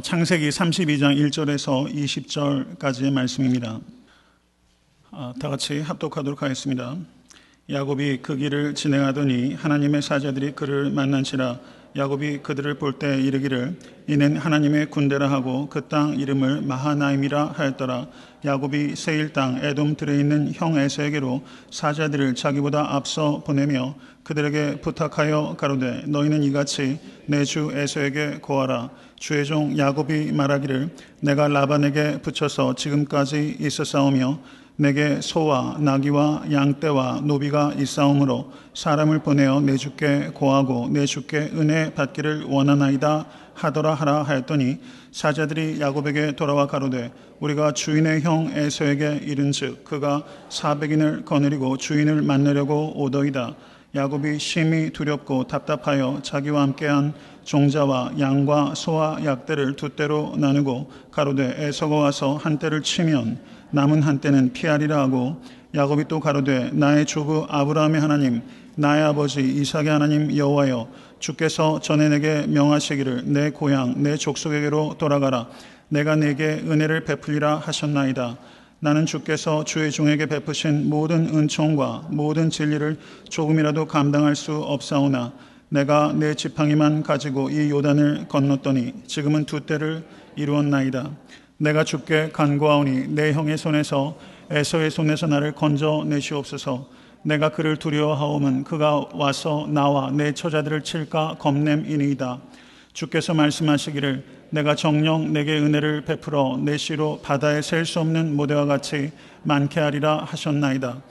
창세기 32장 1절에서 20절까지의 말씀입니다. 다 같이 합독하도록 하겠습니다. 야곱이 그 길을 진행하더니 하나님의 사자들이 그를 만난지라. 야곱이 그들을 볼 때 이르기를 이는 하나님의 군대라 하고 그 땅 이름을 마하나임이라 하였더라. 야곱이 세일 땅 에돔 들에 있는 형 에서에게로 사자들을 자기보다 앞서 보내며 그들에게 부탁하여 가로되 너희는 이같이 내 주 에서에게 고하라. 주의 종 야곱이 말하기를 내가 라반에게 붙여서 지금까지 있었사오며 내게 소와 나귀와 양떼와 노비가 있사오므로 사람을 보내어 내 주께 고하고 내 주께 은혜 받기를 원하나이다 하더라 하라 하였더니 사자들이 야곱에게 돌아와 가로되 우리가 주인의 형 에서에게 이른즉 그가 400인을 거느리고 주인을 만나려고 오더이다. 야곱이 심히 두렵고 답답하여 자기와 함께한 종자와 양과 소와 약대를 두 떼로 나누고 가로되 에서가 와서 한 떼를 치면 남은 한 떼는 피하리라 하고 야곱이 또 가로되 나의 조부 아브라함의 하나님 나의 아버지 이삭의 하나님 여호와여 주께서 전에 내게 명하시기를 내 고향 내 족속에게로 돌아가라. 내가 내게 은혜를 베풀리라 하셨나이다. 나는 주께서 주의 종에게 베푸신 모든 은총과 모든 진리를 조금이라도 감당할 수 없사오나 내가 내 지팡이만 가지고 이 요단을 건넜더니 지금은 두 떼를 이루었나이다. 내가 주께 간구하오니 내 형의 손에서 에서의 손에서 나를 건져내시옵소서. 내가 그를 두려워하오면 그가 와서 나와 내 처자들을 칠까 겁냄이니이다. 주께서 말씀하시기를 내가 정녕 내게 은혜를 베풀어 내 씨로 바다에 셀 수 없는 모대와 같이 많게 하리라 하셨나이다.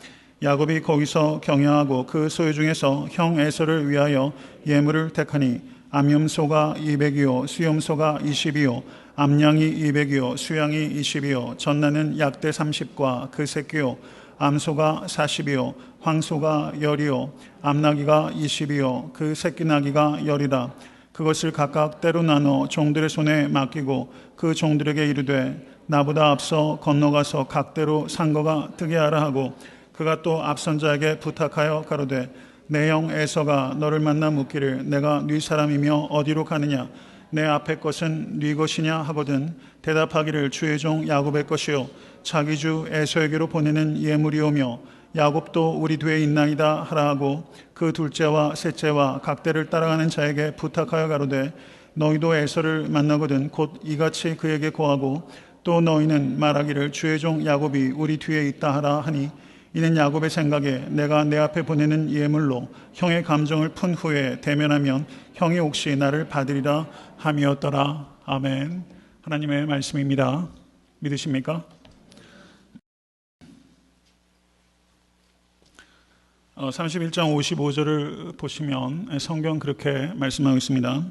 야곱이 거기서 경영하고 그 소유 중에서 형 에서를 위하여 예물을 택하니 암염소가 200이요 수염소가 20이요 암양이 200이요 수양이 20이요 전나는 약대 30과 그 새끼요 암소가 40이요 황소가 10이요 암나귀가 20이요 그 새끼 나귀가 10이라. 그것을 각각 때로 나눠 종들의 손에 맡기고 그 종들에게 이르되 나보다 앞서 건너가서 각대로 산 거가 뜨게 하라 하고 그가 또 앞선 자에게 부탁하여 가로되 내 형 에서가 너를 만나 묻기를 내가 네 사람이며 어디로 가느냐 내 앞의 것은 네 것이냐 하거든 대답하기를 주의 종 야곱의 것이요 자기 주 에서에게로 보내는 예물이오며 야곱도 우리 뒤에 있나이다 하라 하고 그 둘째와 셋째와 각대를 따라가는 자에게 부탁하여 가로되 너희도 에서를 만나거든 곧 이같이 그에게 고하고 또 너희는 말하기를 주의 종 야곱이 우리 뒤에 있다 하라 하니 이는 야곱의 생각에 내가 내 앞에 보내는 예물로 형의 감정을 푼 후에 대면하면 형이 혹시 나를 받으리라 함이었더라. 아멘. 하나님의 말씀입니다. 믿으십니까? 31장 55절을 보시면 성경 그렇게 말씀하고 있습니다.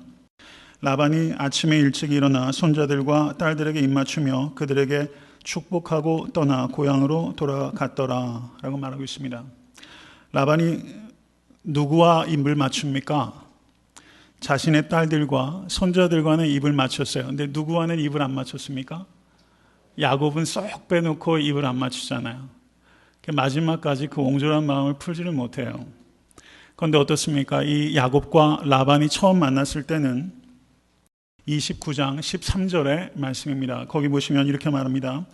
라반이 아침에 일찍 일어나 손자들과 딸들에게 입맞추며 그들에게 축복하고 떠나 고향으로 돌아갔더라 라고 말하고 있습니다. 라반이 누구와 입을 맞춥니까? 자신의 딸들과 손자들과는 입을 맞췄어요. 근데 누구와는 입을 안 맞췄습니까? 야곱은 쏙 빼놓고 입을 안 맞추잖아요. 마지막까지 그 옹졸한 마음을 풀지를 못해요. 그런데 어떻습니까? 이 야곱과 라반이 처음 만났을 때는 29장 13절의 말씀입니다. 거기 보시면 이렇게 말합니다.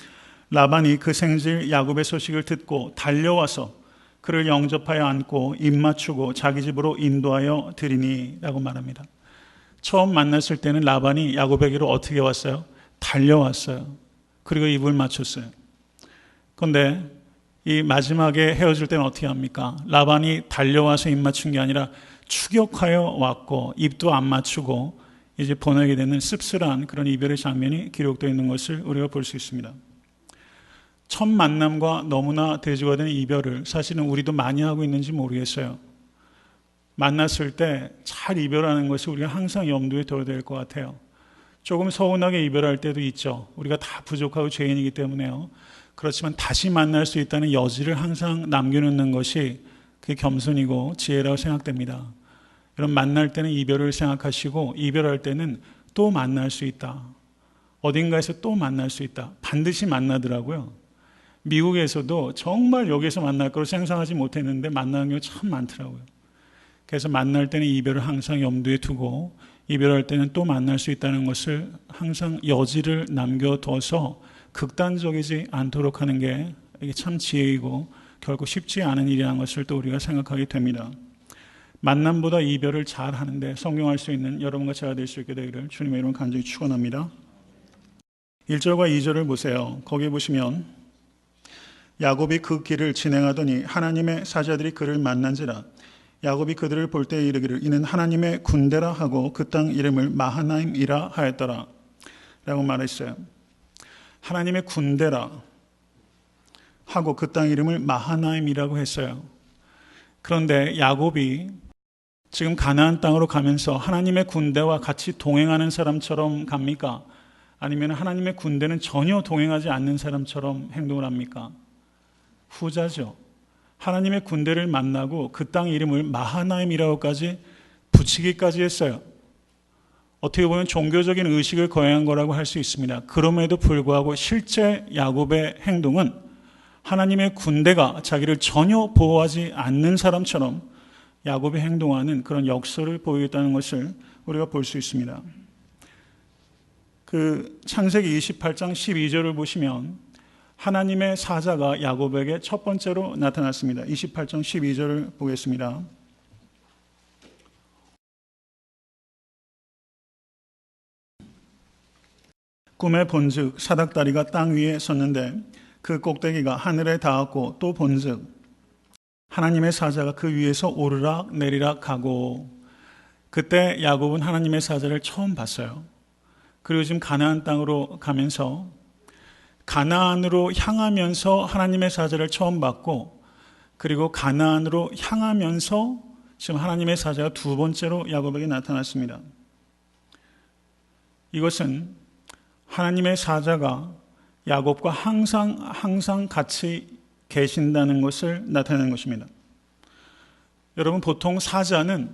라반이 그 생질 야곱의 소식을 듣고 달려와서 그를 영접하여 안고 입 맞추고 자기 집으로 인도하여 드리니 라고 말합니다. 처음 만났을 때는 라반이 야곱에게로 어떻게 왔어요? 달려왔어요. 그리고 입을 맞췄어요. 그런데 이 마지막에 헤어질 때는 어떻게 합니까? 라반이 달려와서 입 맞춘 게 아니라 추격하여 왔고 입도 안 맞추고 이제 보내게 되는 씁쓸한 그런 이별의 장면이 기록되어 있는 것을 우리가 볼 수 있습니다. 첫 만남과 너무나 대조가 되는 이별을 사실은 우리도 많이 하고 있는지 모르겠어요. 만났을 때 잘 이별하는 것이 우리가 항상 염두에 둬야 될 것 같아요. 조금 서운하게 이별할 때도 있죠. 우리가 다 부족하고 죄인이기 때문에요. 그렇지만 다시 만날 수 있다는 여지를 항상 남겨놓는 것이 그게 겸손이고 지혜라고 생각됩니다. 여러분 만날 때는 이별을 생각하시고 이별할 때는 또 만날 수 있다. 어딘가에서 또 만날 수 있다. 반드시 만나더라고요. 미국에서도 정말 여기서 만날 거로 상상하지 못했는데 만나는 경우 참 많더라고요. 그래서 만날 때는 이별을 항상 염두에 두고 이별할 때는 또 만날 수 있다는 것을 항상 여지를 남겨둬서 극단적이지 않도록 하는 게 이게 참 지혜이고 결국 쉽지 않은 일이라는 것을 또 우리가 생각하게 됩니다. 만남보다 이별을 잘 하는데 성공할 수 있는 여러분과 제가 될 수 있게 되기를 주님의 이름으로 간절히 축원합니다. 1절과 2절을 보세요. 거기에 보시면 야곱이 그 길을 진행하더니 하나님의 사자들이 그를 만난지라. 야곱이 그들을 볼 때 이르기를 이는 하나님의 군대라 하고 그 땅 이름을 마하나임이라 하였더라 라고 말했어요. 하나님의 군대라 하고 그 땅 이름을 마하나임이라고 했어요. 그런데 야곱이 지금 가나안 땅으로 가면서 하나님의 군대와 같이 동행하는 사람처럼 갑니까? 아니면 하나님의 군대는 전혀 동행하지 않는 사람처럼 행동을 합니까? 후자죠. 하나님의 군대를 만나고 그 땅 이름을 마하나임이라고까지 붙이기까지 했어요. 어떻게 보면 종교적인 의식을 거행한 거라고 할 수 있습니다. 그럼에도 불구하고 실제 야곱의 행동은 하나님의 군대가 자기를 전혀 보호하지 않는 사람처럼 야곱이 행동하는 그런 역설을 보이겠다는 것을 우리가 볼 수 있습니다. 그 창세기 28장 12절을 보시면 하나님의 사자가 야곱에게 첫 번째로 나타났습니다. 28장 12절을 보겠습니다. 꿈에 본즉 사닥다리가 땅 위에 섰는데 그 꼭대기가 하늘에 닿았고 또 본즉 하나님의 사자가 그 위에서 오르락 내리락 하고 그때 야곱은 하나님의 사자를 처음 봤어요. 그리고 지금 가나안 땅으로 가면서 가나안으로 향하면서 하나님의 사자를 처음 봤고 그리고 가나안으로 향하면서 지금 하나님의 사자가 두 번째로 야곱에게 나타났습니다. 이것은 하나님의 사자가 야곱과 항상 같이 계신다는 것을 나타내는 것입니다. 여러분 보통 사자는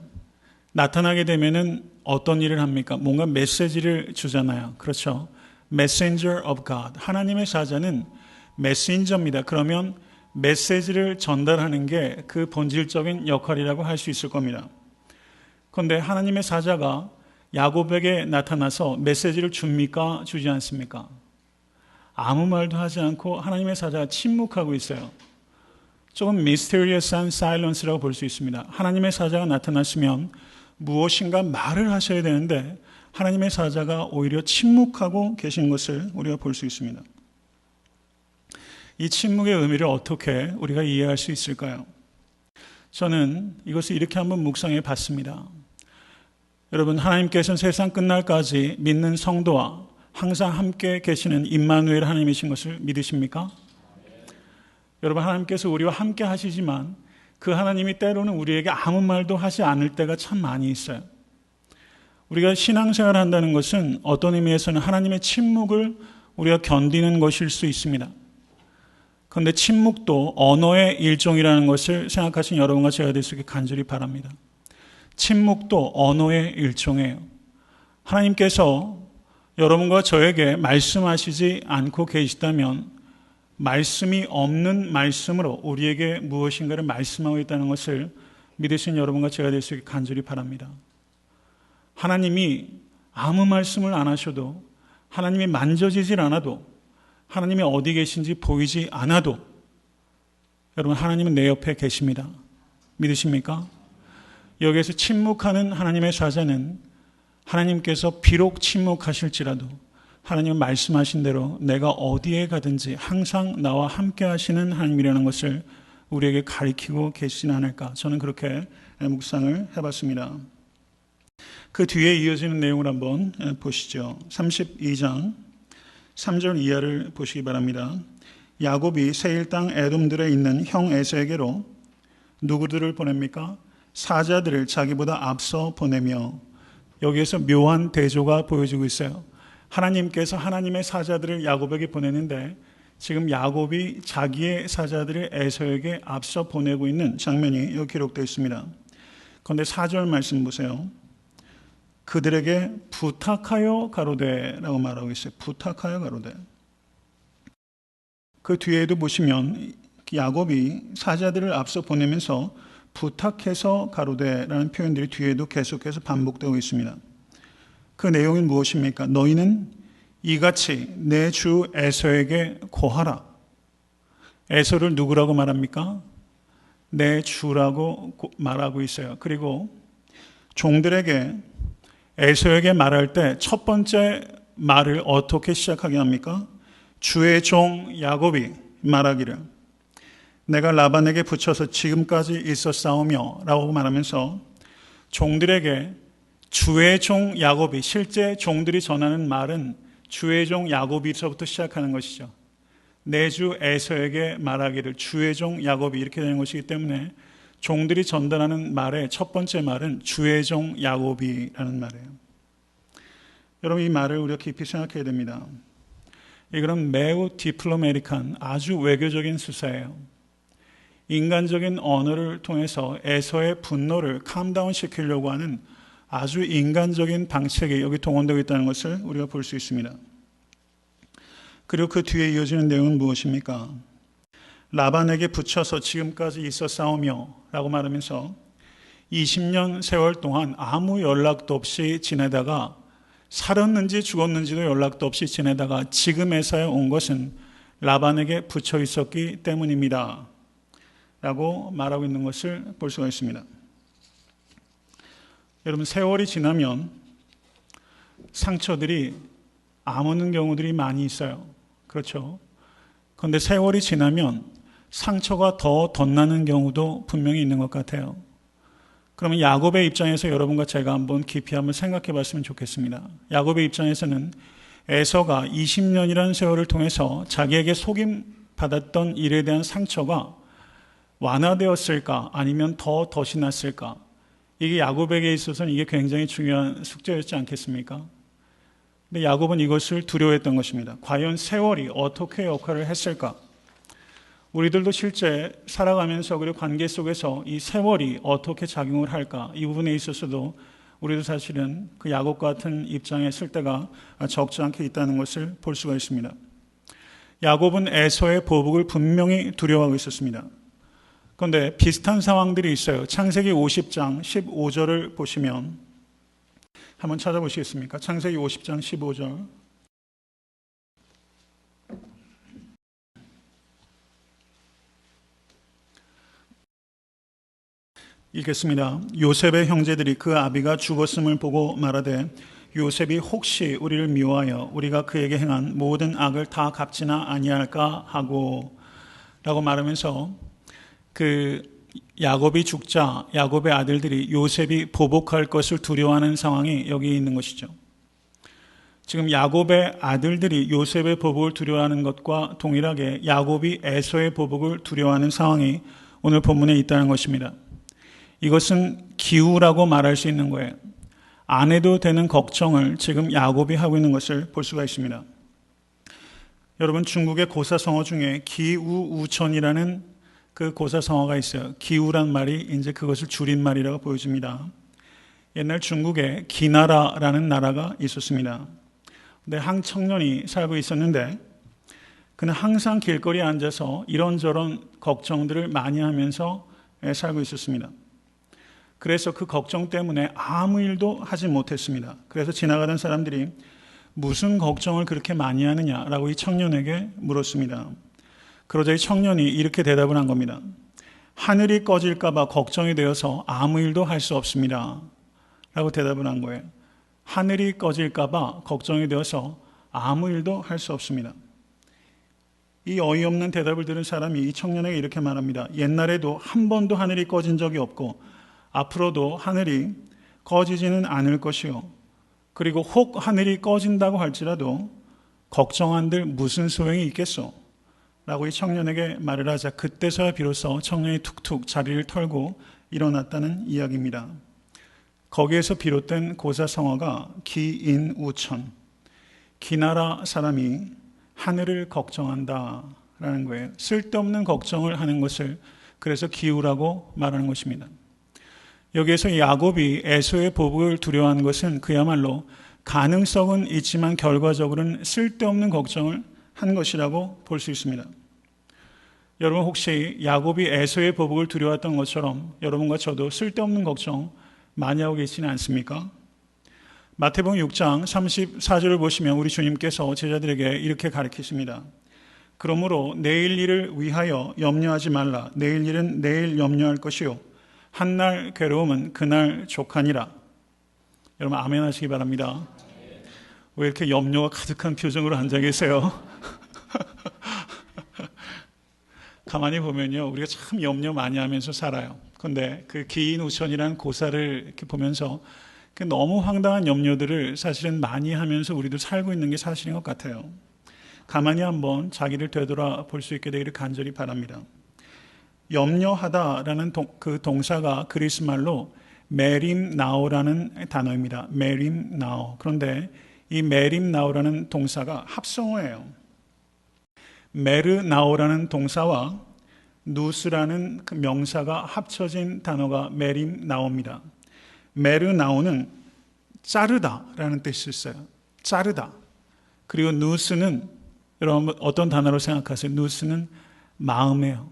나타나게 되면은 어떤 일을 합니까? 뭔가 메시지를 주잖아요. 그렇죠? Messenger of God. 하나님의 사자는 메신저입니다. 그러면 메시지를 전달하는 게 그 본질적인 역할이라고 할 수 있을 겁니다. 그런데 하나님의 사자가 야곱에게 나타나서 메시지를 줍니까? 주지 않습니까? 아무 말도 하지 않고 하나님의 사자가 침묵하고 있어요. 조금 mysterious한 silence라고 볼 수 있습니다. 하나님의 사자가 나타났으면 무엇인가 말을 하셔야 되는데 하나님의 사자가 오히려 침묵하고 계신 것을 우리가 볼 수 있습니다. 이 침묵의 의미를 어떻게 우리가 이해할 수 있을까요? 저는 이것을 이렇게 한번 묵상해 봤습니다. 여러분, 하나님께서는 세상 끝날까지 믿는 성도와 항상 함께 계시는 임마누엘 하나님이신 것을 믿으십니까? 여러분, 하나님께서 우리와 함께 하시지만 그 하나님이 때로는 우리에게 아무 말도 하지 않을 때가 참 많이 있어요. 우리가 신앙생활을 한다는 것은 어떤 의미에서는 하나님의 침묵을 우리가 견디는 것일 수 있습니다. 그런데 침묵도 언어의 일종이라는 것을 생각하신 여러분과 제가 될 수 있게 간절히 바랍니다. 침묵도 언어의 일종이에요. 하나님께서 여러분과 저에게 말씀하시지 않고 계시다면 말씀이 없는 말씀으로 우리에게 무엇인가를 말씀하고 있다는 것을 믿으신 여러분과 제가 될 수 있게 간절히 바랍니다. 하나님이 아무 말씀을 안 하셔도, 하나님이 만져지질 않아도, 하나님이 어디 계신지 보이지 않아도 여러분, 하나님은 내 옆에 계십니다. 믿으십니까? 여기에서 침묵하는 하나님의 사자는 하나님께서 비록 침묵하실지라도 하나님은 말씀하신 대로 내가 어디에 가든지 항상 나와 함께 하시는 하나님이라는 것을 우리에게 가리키고 계시지 않을까, 저는 그렇게 묵상을 해봤습니다. 그 뒤에 이어지는 내용을 한번 보시죠. 32장 3절 이하를 보시기 바랍니다. 야곱이 세일 땅 에돔들에 있는 형 에서에게로 누구들을 보냅니까? 사자들을 자기보다 앞서 보내며, 여기에서 묘한 대조가 보여지고 있어요. 하나님께서 하나님의 사자들을 야곱에게 보내는데 지금 야곱이 자기의 사자들을 에서에게 앞서 보내고 있는 장면이 여기 기록되어 있습니다. 그런데 4절 말씀 보세요. 그들에게 부탁하여 가로되라고 말하고 있어요. 부탁하여 가로되. 그 뒤에도 보시면 야곱이 사자들을 앞서 보내면서 부탁해서 가로되라는 표현들이 뒤에도 계속해서 반복되고 있습니다. 그 내용이 무엇입니까? 너희는 이같이 내 주 에서에게 고하라. 에서를 누구라고 말합니까? 내 주라고 말하고 있어요. 그리고 종들에게 에서에게 말할 때 첫 번째 말을 어떻게 시작하게 합니까? 주의 종 야곱이 말하기를 내가 라반에게 붙여서 지금까지 있었사오며 라고 말하면서 종들에게 주의 종 야곱이, 실제 종들이 전하는 말은 주의 종 야곱이서부터 시작하는 것이죠. 내 주 에서에게 말하기를 주의 종 야곱이 이렇게 되는 것이기 때문에 종들이 전달하는 말의 첫 번째 말은 주의 종 야곱이라는 말이에요. 여러분, 이 말을 우리가 깊이 생각해야 됩니다. 이거는 매우 디플로메틱한 아주 외교적인 수사예요. 인간적인 언어를 통해서 에서의 분노를 캄다운 시키려고 하는 아주 인간적인 방책이 여기 동원되고 있다는 것을 우리가 볼 수 있습니다. 그리고 그 뒤에 이어지는 내용은 무엇입니까? 라반에게 붙여서 지금까지 있었사오며 라고 말하면서 20년 세월 동안 아무 연락도 없이 지내다가 살았는지 죽었는지도 연락도 없이 지내다가 지금 에서에 온 것은 라반에게 붙여 있었기 때문입니다. 라고 말하고 있는 것을 볼 수가 있습니다. 여러분, 세월이 지나면 상처들이 아무는 경우들이 많이 있어요. 그렇죠? 그런데 세월이 지나면 상처가 더 덧나는 경우도 분명히 있는 것 같아요. 그러면 야곱의 입장에서 여러분과 제가 한번 깊이 한번 생각해 봤으면 좋겠습니다. 야곱의 입장에서는 에서가 20년이라는 세월을 통해서 자기에게 속임받았던 일에 대한 상처가 완화되었을까 아니면 덫이 났을까? 이게 야곱에게 있어서는 이게 굉장히 중요한 숙제였지 않겠습니까? 근데 야곱은 이것을 두려워했던 것입니다. 과연 세월이 어떻게 역할을 했을까? 우리들도 실제 살아가면서 그리고 관계 속에서 이 세월이 어떻게 작용을 할까? 이 부분에 있어서도 우리도 사실은 그 야곱 같은 입장에 있을 때가 적지 않게 있다는 것을 볼 수가 있습니다. 야곱은 에서의 보복을 분명히 두려워하고 있었습니다. 그런데 비슷한 상황들이 있어요. 창세기 50장 15절을 보시면 한번 찾아보시겠습니까? 창세기 50장 15절. 읽겠습니다. 요셉의 형제들이 그 아비가 죽었음을 보고 말하되 요셉이 혹시 우리를 미워하여 우리가 그에게 행한 모든 악을 다 갚지나 아니할까 하고 라고 말하면서 그 야곱이 죽자 야곱의 아들들이 요셉이 보복할 것을 두려워하는 상황이 여기 있는 것이죠. 지금 야곱의 아들들이 요셉의 보복을 두려워하는 것과 동일하게 야곱이 에서의 보복을 두려워하는 상황이 오늘 본문에 있다는 것입니다. 이것은 기우라고 말할 수 있는 거예요. 안 해도 되는 걱정을 지금 야곱이 하고 있는 것을 볼 수가 있습니다. 여러분, 중국의 고사성어 중에 기우우천이라는 그 고사성어가 있어요. 기우란 말이 이제 그것을 줄인 말이라고 보여집니다. 옛날 중국에 기나라라는 나라가 있었습니다. 근데 한 청년이 살고 있었는데 그는 항상 길거리에 앉아서 이런저런 걱정들을 많이 하면서 살고 있었습니다. 그래서 그 걱정 때문에 아무 일도 하지 못했습니다. 그래서 지나가던 사람들이 무슨 걱정을 그렇게 많이 하느냐라고 이 청년에게 물었습니다. 그러자 이 청년이 이렇게 대답을 한 겁니다. 하늘이 꺼질까 봐 걱정이 되어서 아무 일도 할 수 없습니다. 라고 대답을 한 거예요. 하늘이 꺼질까 봐 걱정이 되어서 아무 일도 할 수 없습니다. 이 어이없는 대답을 들은 사람이 이 청년에게 이렇게 말합니다. 옛날에도 한 번도 하늘이 꺼진 적이 없고 앞으로도 하늘이 꺼지지는 않을 것이요. 그리고 혹 하늘이 꺼진다고 할지라도 걱정한들 무슨 소용이 있겠소? 라고 이 청년에게 말을 하자 그때서야 비로소 청년이 툭툭 자리를 털고 일어났다는 이야기입니다. 거기에서 비롯된 고사성어가 기인우천, 기나라 사람이 하늘을 걱정한다라는 거예요. 쓸데없는 걱정을 하는 것을 그래서 기우라고 말하는 것입니다. 여기에서 야곱이 에서의 보복을 두려워하는 것은 그야말로 가능성은 있지만 결과적으로는 쓸데없는 걱정을 한 것이라고 볼 수 있습니다. 여러분, 혹시 야곱이 에서의 보복을 두려워했던 것처럼 여러분과 저도 쓸데없는 걱정 많이 하고 계시지 않습니까? 마태복음 6장 34절을 보시면 우리 주님께서 제자들에게 이렇게 가르치십니다. 그러므로 내일 일을 위하여 염려하지 말라. 내일 일은 내일 염려할 것이요 한날 괴로움은 그날 족하니라. 여러분 아멘 하시기 바랍니다. 왜 이렇게 염려가 가득한 표정으로 앉아 계세요? 가만히 보면요, 우리가 참 염려 많이 하면서 살아요. 그런데 그 긴 우천이라는 고사를 이렇게 보면서 너무 황당한 염려들을 사실은 많이 하면서 우리도 살고 있는 게 사실인 것 같아요. 가만히 한번 자기를 되돌아볼 수 있게 되기를 간절히 바랍니다. 염려하다라는 그 동사가 그리스 말로 메림나오라는 단어입니다. 메림나오. 그런데 이 메림나오라는 동사가 합성어예요. 메르나오라는 동사와 누스라는 그 명사가 합쳐진 단어가 메림나오입니다. 메르나오는 자르다라는 뜻이 있어요. 자르다. 그리고 누스는 여러분 어떤 단어로 생각하세요? 누스는 마음이에요.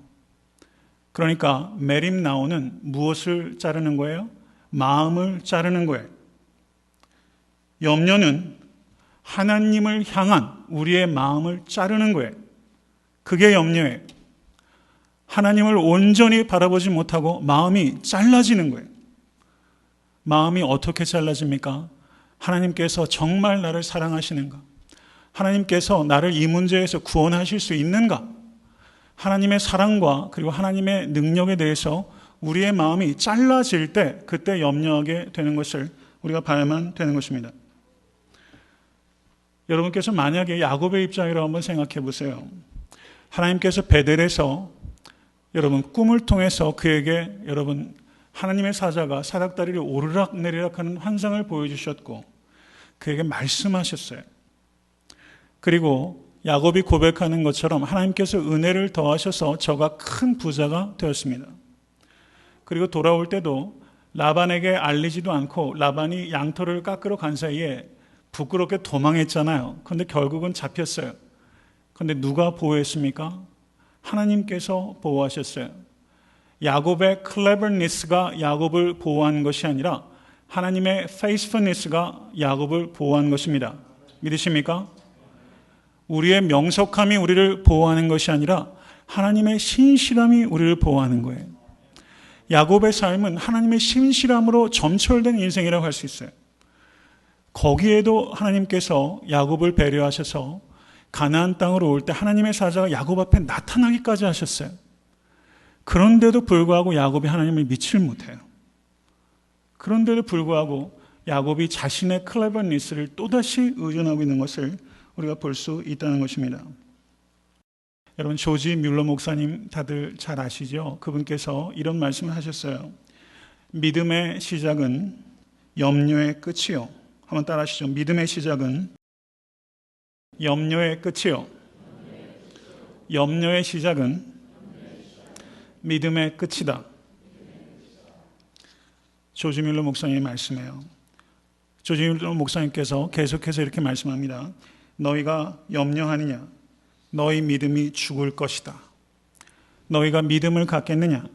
그러니까 메림나오는 무엇을 자르는 거예요? 마음을 자르는 거예요. 염려는 하나님을 향한 우리의 마음을 자르는 거예요. 그게 염려예요. 하나님을 온전히 바라보지 못하고 마음이 잘라지는 거예요. 마음이 어떻게 잘라집니까? 하나님께서 정말 나를 사랑하시는가? 하나님께서 나를 이 문제에서 구원하실 수 있는가? 하나님의 사랑과 그리고 하나님의 능력에 대해서 우리의 마음이 잘라질 때 그때 염려하게 되는 것을 우리가 봐야만 되는 것입니다. 여러분께서 만약에 야곱의 입장이라고 한번 생각해 보세요. 하나님께서 베델에서 여러분 꿈을 통해서 그에게 여러분 하나님의 사자가 사닥다리를 오르락내리락 하는 환상을 보여주셨고 그에게 말씀하셨어요. 그리고 야곱이 고백하는 것처럼 하나님께서 은혜를 더하셔서 저가 큰 부자가 되었습니다. 그리고 돌아올 때도 라반에게 알리지도 않고 라반이 양털을 깎으러 간 사이에 부끄럽게 도망했잖아요. 그런데 결국은 잡혔어요. 그런데 누가 보호했습니까? 하나님께서 보호하셨어요. 야곱의 클레버니스가 야곱을 보호한 것이 아니라 하나님의 페이스풀니스가 야곱을 보호한 것입니다. 믿으십니까? 우리의 명석함이 우리를 보호하는 것이 아니라 하나님의 신실함이 우리를 보호하는 거예요. 야곱의 삶은 하나님의 신실함으로 점철된 인생이라고 할 수 있어요. 거기에도 하나님께서 야곱을 배려하셔서 가나안 땅으로 올 때 하나님의 사자가 야곱 앞에 나타나기까지 하셨어요. 그런데도 불구하고 야곱이 하나님을 믿질 못해요. 그런데도 불구하고 야곱이 자신의 클레버니스를 또다시 의존하고 있는 것을 우리가 볼 수 있다는 것입니다. 여러분 조지 뮬러 목사님 다들 잘 아시죠? 그분께서 이런 말씀을 하셨어요. 믿음의 시작은 염려의 끝이요. 한번 따라 하시죠. 믿음의 시작은 염려의 끝이요. 염려의 시작은 믿음의 끝이다. 조지 뮬러 목사님의 말씀이에요. 조지 뮬러 목사님께서 계속해서 이렇게 말씀합니다. 너희가 염려하느냐? 너희 믿음이 죽을 것이다. 너희가 믿음을 갖겠느냐?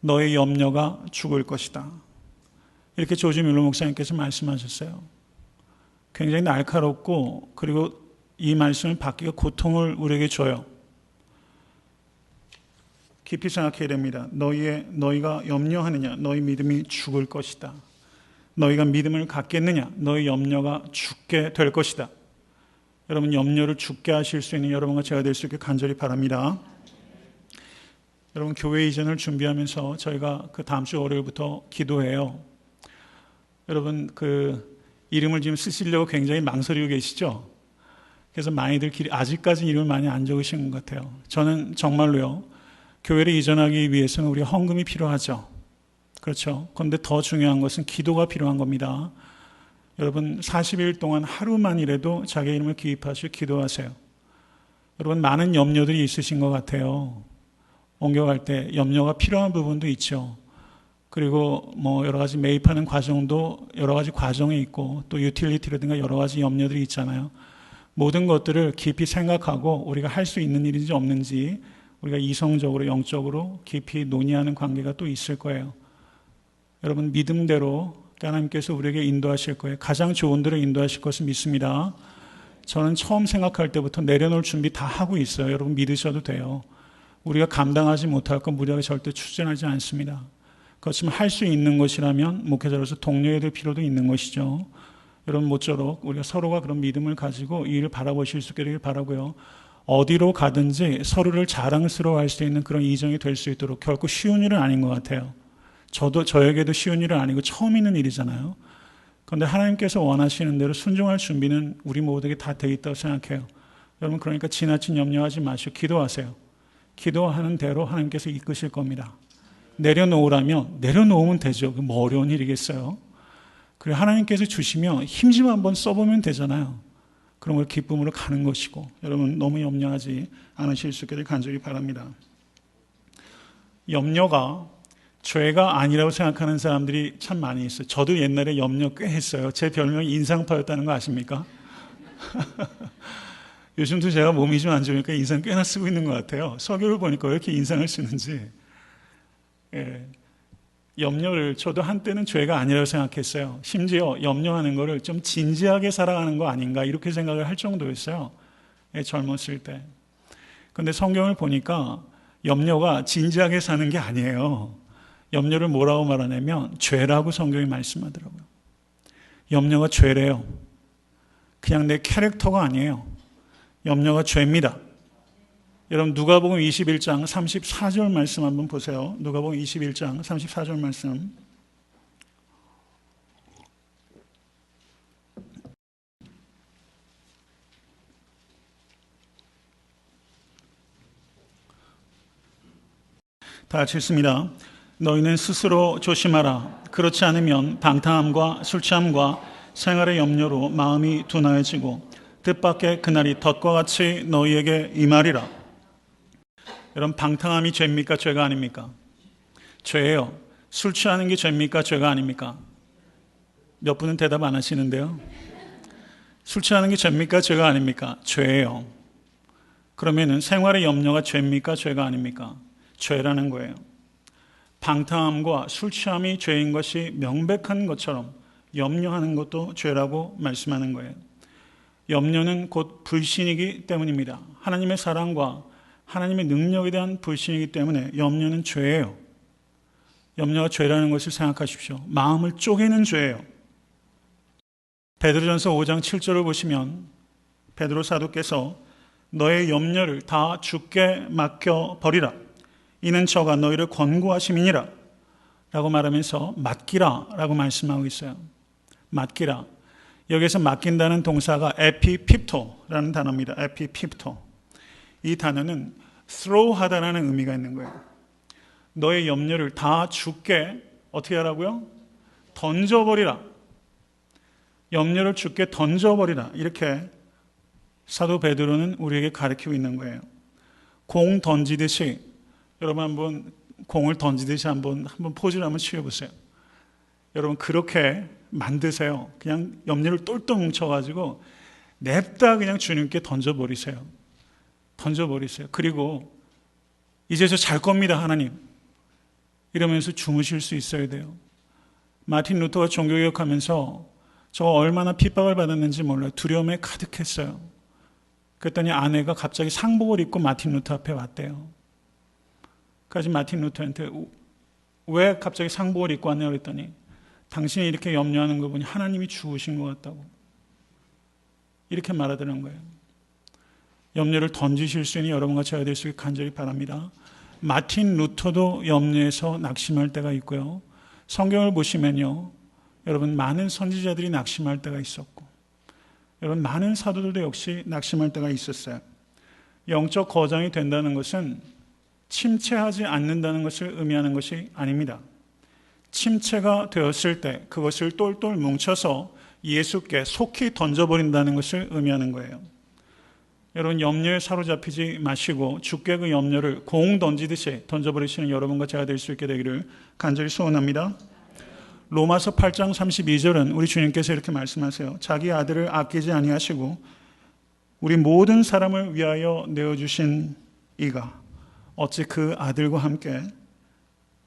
너희 염려가 죽을 것이다. 이렇게 조지 뮬러 목사님께서 말씀하셨어요. 굉장히 날카롭고 그리고 이 말씀을 받기가 고통을 우리에게 줘요. 깊이 생각해야 됩니다. 너희가 염려하느냐? 너희 믿음이 죽을 것이다. 너희가 믿음을 갖겠느냐? 너희 염려가 죽게 될 것이다. 여러분 염려를 죽게 하실 수 있는 여러분과 제가 될 수 있게 간절히 바랍니다. 여러분 교회 이전을 준비하면서 저희가 그 다음 주 월요일부터 기도해요. 여러분 그 이름을 지금 쓰시려고 굉장히 망설이고 계시죠? 그래서 많이들 아직까지 이름을 많이 안 적으신 것 같아요. 저는 정말로요. 교회를 이전하기 위해서는 우리 헌금이 필요하죠. 그렇죠. 그런데 더 중요한 것은 기도가 필요한 겁니다. 여러분 40일 동안 하루만이라도 자기 이름을 기입하시고 기도하세요. 여러분 많은 염려들이 있으신 것 같아요. 옮겨갈 때 염려가 필요한 부분도 있죠. 그리고 뭐 여러 가지 매입하는 과정도 여러 가지 과정이 있고 또 유틸리티라든가 여러 가지 염려들이 있잖아요. 모든 것들을 깊이 생각하고 우리가 할 수 있는 일인지 없는지 우리가 이성적으로 영적으로 깊이 논의하는 관계가 또 있을 거예요. 여러분 믿음대로 하나님께서 우리에게 인도하실 거예요. 가장 좋은 대로 인도하실 것을 믿습니다. 저는 처음 생각할 때부터 내려놓을 준비 다 하고 있어요. 여러분 믿으셔도 돼요. 우리가 감당하지 못할 건 무리하게 절대 추진하지 않습니다. 그렇지만 할 수 있는 것이라면 목회자로서 독려해야 될 필요도 있는 것이죠. 여러분 모쪼록 우리가 서로가 그런 믿음을 가지고 이 일을 바라보실 수 있기를 바라고요. 어디로 가든지 서로를 자랑스러워할 수 있는 그런 이정이 될 수 있도록, 결코 쉬운 일은 아닌 것 같아요. 저에게도 쉬운 일은 아니고 처음 있는 일이잖아요. 그런데 하나님께서 원하시는 대로 순종할 준비는 우리 모두에게 다 돼 있다고 생각해요. 여러분 그러니까 지나친 염려하지 마시고 기도하세요. 기도하는 대로 하나님께서 이끄실 겁니다. 내려놓으라면 내려놓으면 되죠. 뭐 어려운 일이겠어요. 그리고 하나님께서 주시면 힘 좀 한번 써보면 되잖아요. 그런 걸 기쁨으로 가는 것이고, 여러분 너무 염려하지 않으실 수 있기를 간절히 바랍니다. 염려가 죄가 아니라고 생각하는 사람들이 참 많이 있어요. 저도 옛날에 염려 꽤 했어요. 제 별명이 인상파였다는 거 아십니까? 요즘도 제가 몸이 좀 안 좋으니까 인상 꽤나 쓰고 있는 것 같아요. 설교를 보니까 왜 이렇게 인상을 쓰는지. 예. 염려를 저도 한때는 죄가 아니라고 생각했어요. 심지어 염려하는 거를 좀 진지하게 살아가는 거 아닌가 이렇게 생각을 할 정도였어요. 예, 젊었을 때. 그런데 성경을 보니까 염려가 진지하게 사는 게 아니에요. 염려를 뭐라고 말하냐면 죄라고 성경이 말씀하더라고요. 염려가 죄래요. 그냥 내 캐릭터가 아니에요. 염려가 죄입니다. 여러분 누가복음 21장 34절 말씀 한번 보세요. 누가복음 21장 34절 말씀. 다 같이 읽습니다. 너희는 스스로 조심하라. 그렇지 않으면 방탕함과 술 취함과 생활의 염려로 마음이 둔하여지고 뜻밖의 그날이 덫과 같이 너희에게 임하리라. 여러분 방탕함이 죄입니까? 죄가 아닙니까? 죄예요. 술 취하는 게 죄입니까? 죄가 아닙니까? 몇 분은 대답 안 하시는데요. 술 취하는 게 죄입니까? 죄가 아닙니까? 죄예요. 그러면은 생활의 염려가 죄입니까? 죄가 아닙니까? 죄라는 거예요. 방탕함과 술 취함이 죄인 것이 명백한 것처럼 염려하는 것도 죄라고 말씀하는 거예요. 염려는 곧 불신이기 때문입니다. 하나님의 사랑과 하나님의 능력에 대한 불신이기 때문에 염려는 죄예요. 염려가 죄라는 것을 생각하십시오. 마음을 쪼개는 죄예요. 베드로전서 5장 7절을 보시면 베드로 사도께서 너의 염려를 다 주께 맡겨버리라. 이는 저가 너희를 권고하심이니라 라고 말하면서 맡기라 라고 말씀하고 있어요. 맡기라. 여기서 맡긴다는 동사가 에피핍토라는 단어입니다. 에피핍토. 이 단어는 throw 하다라는 의미가 있는 거예요. 너의 염려를 다 주께 어떻게 하라고요? 던져버리라. 염려를 주께 던져버리라. 이렇게 사도 베드로는 우리에게 가르치고 있는 거예요. 공 던지듯이, 여러분 한번 공을 던지듯이 한번 포즈를 한번 취해보세요. 여러분 그렇게 만드세요. 그냥 염려를 똘똘 뭉쳐가지고 냅다 그냥 주님께 던져버리세요. 던져버리세요. 그리고 이제 저 잘 겁니다 하나님 이러면서 주무실 수 있어야 돼요. 마틴 루터가 종교개혁하면서 저 얼마나 핍박을 받았는지 몰라요. 두려움에 가득했어요. 그랬더니 아내가 갑자기 상복을 입고 마틴 루터 앞에 왔대요. 그래서 마틴 루터한테 왜 갑자기 상복을 입고 왔냐고 그랬더니 당신이 이렇게 염려하는 거 보니 하나님이 죽으신 것 같다고 이렇게 말하더라는 거예요. 염려를 던지실 수 있는 여러분과 제가 될 수 있게 간절히 바랍니다. 마틴 루터도 염려에서 낙심할 때가 있고요. 성경을 보시면요. 여러분 많은 선지자들이 낙심할 때가 있었고 여러분 많은 사도들도 역시 낙심할 때가 있었어요. 영적 거장이 된다는 것은 침체하지 않는다는 것을 의미하는 것이 아닙니다. 침체가 되었을 때 그것을 똘똘 뭉쳐서 예수께 속히 던져버린다는 것을 의미하는 거예요. 여러분 염려에 사로잡히지 마시고 주께 그 염려를 공 던지듯이 던져버리시는 여러분과 제가 될 수 있게 되기를 간절히 소원합니다. 로마서 8장 32절은 우리 주님께서 이렇게 말씀하세요. 자기 아들을 아끼지 아니하시고 우리 모든 사람을 위하여 내어주신 이가 어찌 그 아들과 함께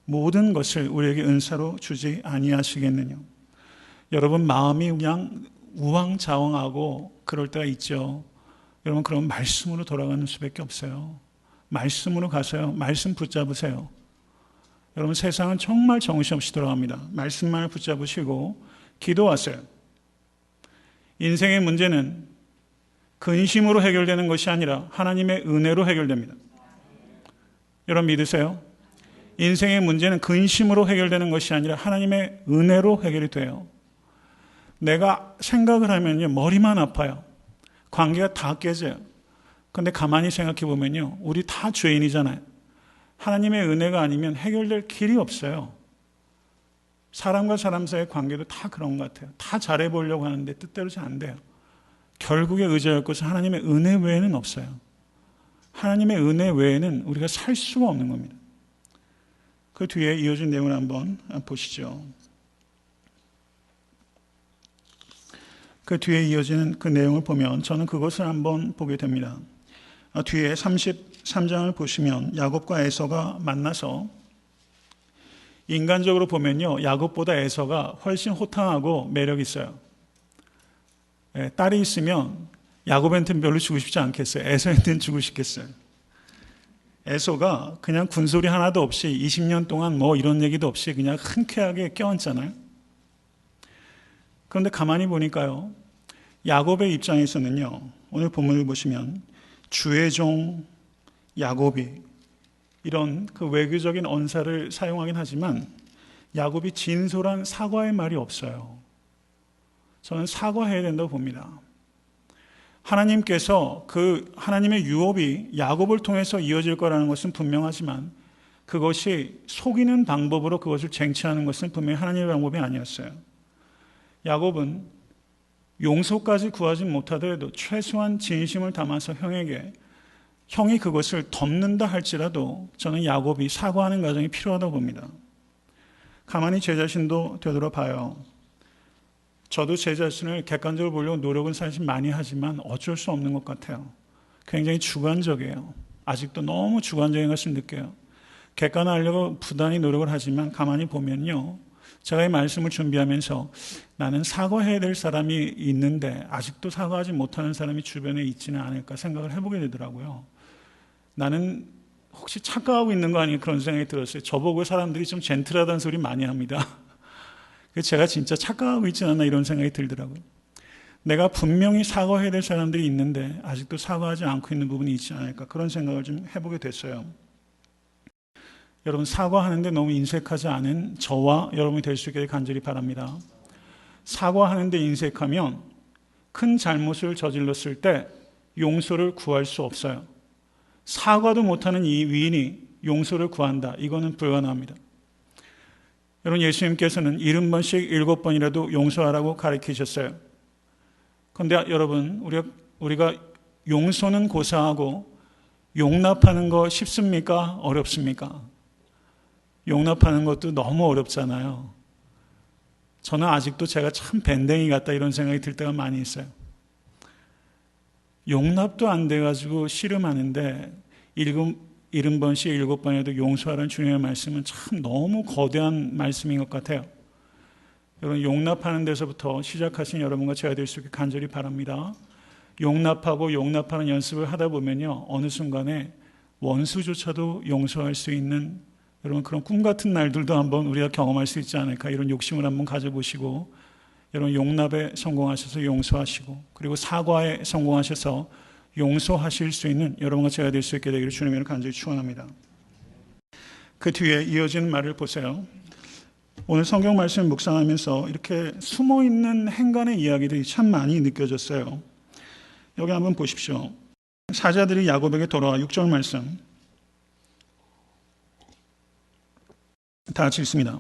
모든 것을 우리에게 은사로 주지 아니하시겠느냐. 여러분 마음이 그냥 우왕좌왕하고 그럴 때가 있죠. 여러분 그럼 말씀으로 돌아가는 수밖에 없어요. 말씀으로 가서요. 말씀 붙잡으세요. 여러분 세상은 정말 정신없이 돌아갑니다. 말씀만을 붙잡으시고 기도하세요. 인생의 문제는 근심으로 해결되는 것이 아니라 하나님의 은혜로 해결됩니다. 여러분 믿으세요? 인생의 문제는 근심으로 해결되는 것이 아니라 하나님의 은혜로 해결이 돼요. 내가 생각을 하면요, 머리만 아파요. 관계가 다 깨져요. 근데 가만히 생각해 보면요, 우리 다 죄인이잖아요. 하나님의 은혜가 아니면 해결될 길이 없어요. 사람과 사람 사이의 관계도 다 그런 것 같아요. 다 잘해보려고 하는데 뜻대로 잘 안 돼요. 결국에 의지할 것은 하나님의 은혜 외에는 없어요. 하나님의 은혜 외에는 우리가 살 수가 없는 겁니다. 그 뒤에 이어진 내용을 한번 보시죠. 그 뒤에 이어지는 그 내용을 보면 저는 그것을 한번 보게 됩니다. 뒤에 33장을 보시면 야곱과 에서가 만나서 인간적으로 보면요, 야곱보다 에서가 훨씬 호탕하고 매력 있어요. 딸이 있으면 야곱한테는 별로 주고 싶지 않겠어요. 에서한테는 주고 싶겠어요. 에서가 그냥 군소리 하나도 없이 20년 동안 뭐 이런 얘기도 없이 그냥 흔쾌하게 껴안잖아요. 그런데 가만히 보니까요, 야곱의 입장에서는요, 오늘 본문을 보시면 주의 종 야곱이 이런 그 외교적인 언사를 사용하긴 하지만 야곱이 진솔한 사과의 말이 없어요. 저는 사과해야 된다고 봅니다. 하나님께서 그 하나님의 유업이 야곱을 통해서 이어질 거라는 것은 분명하지만 그것이 속이는 방법으로 그것을 쟁취하는 것은 분명히 하나님의 방법이 아니었어요. 야곱은 용서까지 구하지 못하더라도 최소한 진심을 담아서 형에게 형이 그것을 덮는다 할지라도 저는 야곱이 사과하는 과정이 필요하다고 봅니다. 가만히 제 자신도 되돌아봐요. 저도 제 자신을 객관적으로 보려고 노력은 사실 많이 하지만 어쩔 수 없는 것 같아요. 굉장히 주관적이에요. 아직도 너무 주관적인 것을 느껴요. 객관화하려고 부단히 노력을 하지만 가만히 보면요, 제가 이 말씀을 준비하면서 나는 사과해야 될 사람이 있는데 아직도 사과하지 못하는 사람이 주변에 있지는 않을까 생각을 해보게 되더라고요. 나는 혹시 착각하고 있는 거 아니에요? 그런 생각이 들었어요. 저보고 사람들이 좀 젠틀하다는 소리 많이 합니다. 제가 진짜 착각하고 있지 않나 이런 생각이 들더라고요. 내가 분명히 사과해야 될 사람들이 있는데 아직도 사과하지 않고 있는 부분이 있지 않을까, 그런 생각을 좀 해보게 됐어요. 여러분 사과하는데 너무 인색하지 않은 저와 여러분이 될 수 있기를 간절히 바랍니다. 사과하는데 인색하면 큰 잘못을 저질렀을 때 용서를 구할 수 없어요. 사과도 못하는 이 위인이 용서를 구한다, 이거는 불가능합니다. 여러분 예수님께서는 70번씩 7번이라도 용서하라고 가르치셨어요. 그런데 여러분 우리가 용서는 고사하고 용납하는 거 쉽습니까? 어렵습니까? 용납하는 것도 너무 어렵잖아요. 저는 아직도 제가 참 밴댕이 같다 이런 생각이 들 때가 많이 있어요. 용납도 안 돼가지고 씨름하는데 70번씩 7번에도 용서하라는 주님의 말씀은 참 너무 거대한 말씀인 것 같아요. 여러분 용납하는 데서부터 시작하신 여러분과 제가 될 수 있게 간절히 바랍니다. 용납하고 용납하는 연습을 하다 보면요, 어느 순간에 원수조차도 용서할 수 있는 여러분 그런 꿈 같은 날들도 한번 우리가 경험할 수 있지 않을까, 이런 욕심을 한번 가져보시고 여러분 용납에 성공하셔서 용서하시고 그리고 사과에 성공하셔서 용서하실 수 있는 여러분과 제가 될 수 있게 되기를 주님으로 간절히 축원합니다. 그 뒤에 이어지는 말을 보세요. 오늘 성경 말씀을 묵상하면서 이렇게 숨어있는 행간의 이야기들이 참 많이 느껴졌어요. 여기 한번 보십시오. 사자들이 야곱에게 돌아와 6절 말씀 다 같이 읽습니다.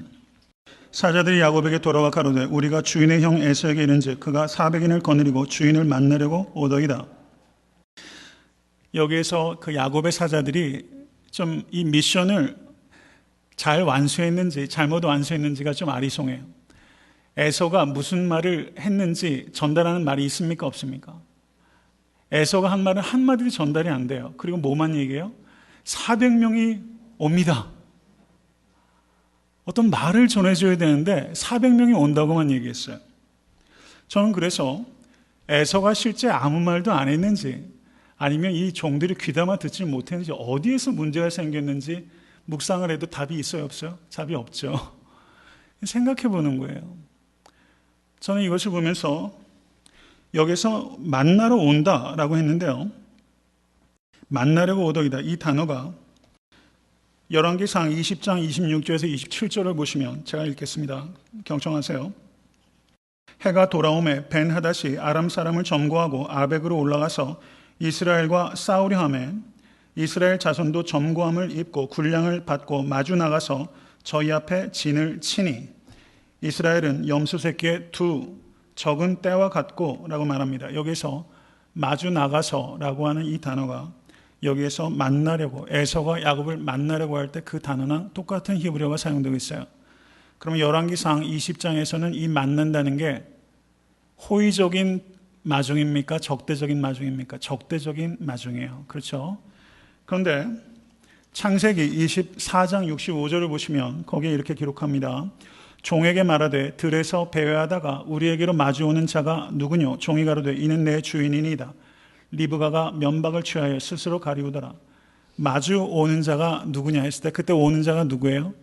사자들이 야곱에게 돌아와 가로되 우리가 주인의 형 에서에게 이른즉 그가 400인을 거느리고 주인을 만나려고 오더이다. 여기에서 그 야곱의 사자들이 좀 이 미션을 잘 완수했는지 잘못 완수했는지가 좀 아리송해요. 에서가 무슨 말을 했는지 전달하는 말이 있습니까? 없습니까? 에서가 한 말은 한마디도 전달이 안 돼요. 그리고 뭐만 얘기해요? 400명이 옵니다. 어떤 말을 전해줘야 되는데 400명이 온다고만 얘기했어요. 저는 그래서 에서가 실제 아무 말도 안 했는지 아니면 이 종들이 귀담아 듣지 못했는지 어디에서 문제가 생겼는지 묵상을 해도 답이 있어요, 없어요? 답이 없죠. 생각해 보는 거예요. 저는 이것을 보면서 여기서 만나러 온다라고 했는데요. 만나려고 오더이다. 이 단어가 열왕기상 20장 26절에서 27절을 보시면 제가 읽겠습니다. 경청하세요. 해가 돌아오매 벤하닷이 아람 사람을 점거하고 아벡으로 올라가서 이스라엘과 싸우려 하매 이스라엘 자손도 점거함을 입고 군량을 받고 마주 나가서 저희 앞에 진을 치니 이스라엘은 염소 새끼의 두 적은 때와 같고 라고 말합니다. 여기서 마주 나가서 라고 하는 이 단어가 여기에서 만나려고, 에서가 야곱을 만나려고 할 때 그 단어랑 똑같은 히브리어가 사용되고 있어요. 그러면 열왕기상 20장에서는 이 만난다는 게 호의적인 마중입니까? 적대적인 마중입니까? 적대적인 마중이에요. 그렇죠? 그런데 창세기 24장 65절을 보시면 거기에 이렇게 기록합니다. 종에게 말하되 들에서 배회하다가 우리에게로 마주오는 자가 누구뇨? 종이 가로되 이는 내 주인이니이다. 리브가가 면박을 취하여 스스로 가리우더라. 마주오는 자가 누구냐 했을 때 그때 오는 자가 누구예요?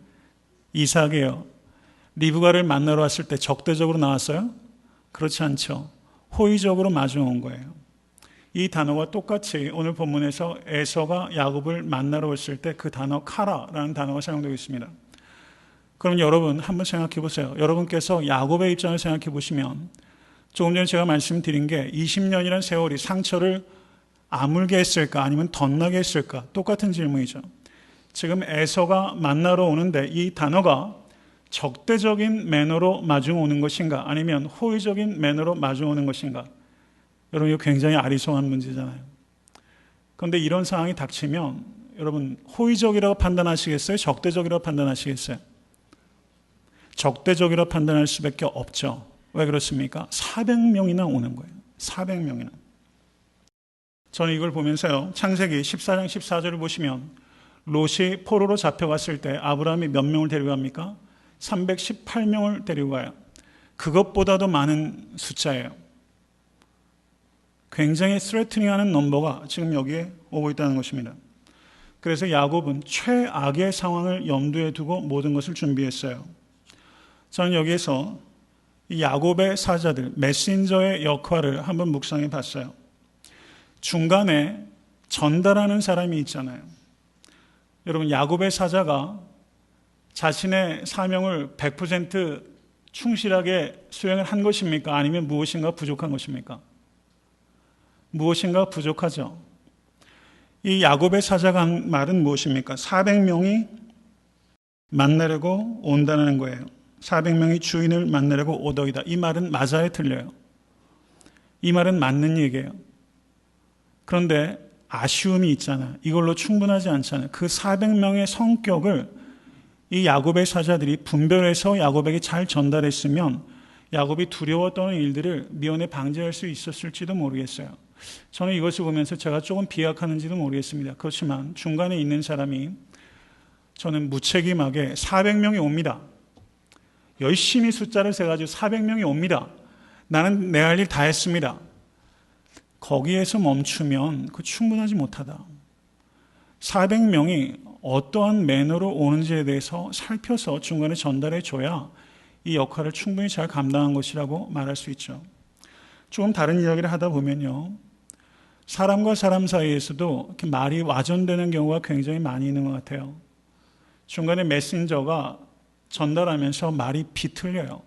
이삭이에요. 리브가를 만나러 왔을 때 적대적으로 나왔어요? 그렇지 않죠. 호의적으로 마주온 거예요. 이 단어와 똑같이 오늘 본문에서 에서가 야곱을 만나러 왔을 때 그 단어 카라라는 단어가 사용되고 있습니다. 그럼 여러분 한번 생각해 보세요. 여러분께서 야곱의 입장을 생각해 보시면 조금 전에 제가 말씀드린 게 20년이라는 세월이 상처를 아물게 했을까 아니면 덧나게 했을까? 똑같은 질문이죠. 지금 에서가 만나러 오는데 이 단어가 적대적인 매너로 마중 오는 것인가 아니면 호의적인 매너로 마중 오는 것인가? 여러분 이거 굉장히 아리송한 문제잖아요. 그런데 이런 상황이 닥치면 여러분 호의적이라고 판단하시겠어요? 적대적이라고 판단하시겠어요? 적대적이라고 판단할 수밖에 없죠. 왜 그렇습니까? 400명이나 오는 거예요. 400명이나. 저는 이걸 보면서요. 창세기 14장 14절을 보시면 롯이 포로로 잡혀갔을 때 아브라함이 몇 명을 데리고 갑니까? 318명을 데리고 가요. 그것보다도 많은 숫자예요. 굉장히 스트레이트닝하는 넘버가 지금 여기에 오고 있다는 것입니다. 그래서 야곱은 최악의 상황을 염두에 두고 모든 것을 준비했어요. 저는 여기에서 이 야곱의 사자들, 메신저의 역할을 한번 묵상해 봤어요. 중간에 전달하는 사람이 있잖아요. 여러분 야곱의 사자가 자신의 사명을 100% 충실하게 수행을 한 것입니까? 아니면 무엇인가 부족한 것입니까? 무엇인가 부족하죠. 이 야곱의 사자가 한 말은 무엇입니까? 400명이 만나려고 온다는 거예요. 400명이 주인을 만나려고 오더이다. 이 말은 맞아요, 틀려요? 이 말은 맞는 얘기예요. 그런데 아쉬움이 있잖아요. 이걸로 충분하지 않잖아요. 그 400명의 성격을 이 야곱의 사자들이 분별해서 야곱에게 잘 전달했으면 야곱이 두려워 떠는 일들을 미연에 방지할 수 있었을지도 모르겠어요. 저는 이것을 보면서 제가 조금 비약하는지도 모르겠습니다. 그렇지만 중간에 있는 사람이 저는 무책임하게 400명이 옵니다. 열심히 숫자를 세가지고 400명이 옵니다. 나는 내 할 일 다 했습니다. 거기에서 멈추면 그 충분하지 못하다. 400명이 어떠한 매너로 오는지에 대해서 살펴서 중간에 전달해 줘야 이 역할을 충분히 잘 감당한 것이라고 말할 수 있죠. 조금 다른 이야기를 하다 보면요. 사람과 사람 사이에서도 이렇게 말이 와전되는 경우가 굉장히 많이 있는 것 같아요. 중간에 메신저가 전달하면서 말이 비틀려요.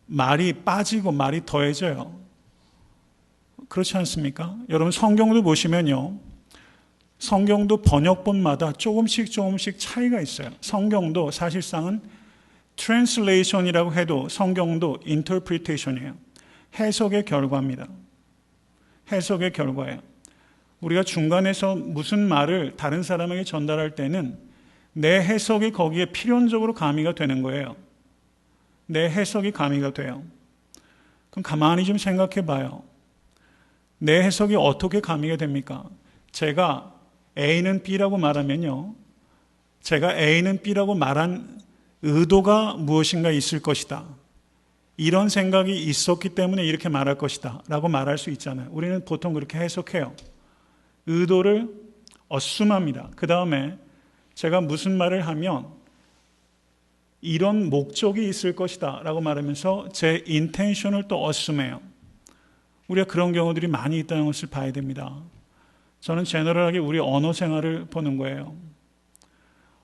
말이 빠지고 말이 더해져요. 그렇지 않습니까? 여러분 성경도 보시면요. 성경도 번역본마다 조금씩 차이가 있어요. 성경도 사실상은 translation이라고 해도 성경도 interpretation이에요. 해석의 결과입니다. 해석의 결과예요. 우리가 중간에서 무슨 말을 다른 사람에게 전달할 때는 내 해석이 거기에 필연적으로 가미가 되는 거예요. 내 해석이 가미가 돼요. 그럼 가만히 좀 생각해 봐요. 내 해석이 어떻게 가미가 됩니까? 제가 A는 B라고 말하면요. 제가 A는 B라고 말한 의도가 무엇인가 있을 것이다. 이런 생각이 있었기 때문에 이렇게 말할 것이다 라고 말할 수 있잖아요. 우리는 보통 그렇게 해석해요. 의도를 assume합니다. 그 다음에 제가 무슨 말을 하면 이런 목적이 있을 것이다 라고 말하면서 제 intention을 또 assume해요. 우리가 그런 경우들이 많이 있다는 것을 봐야 됩니다. 저는 제너럴하게 우리 언어 생활을 보는 거예요.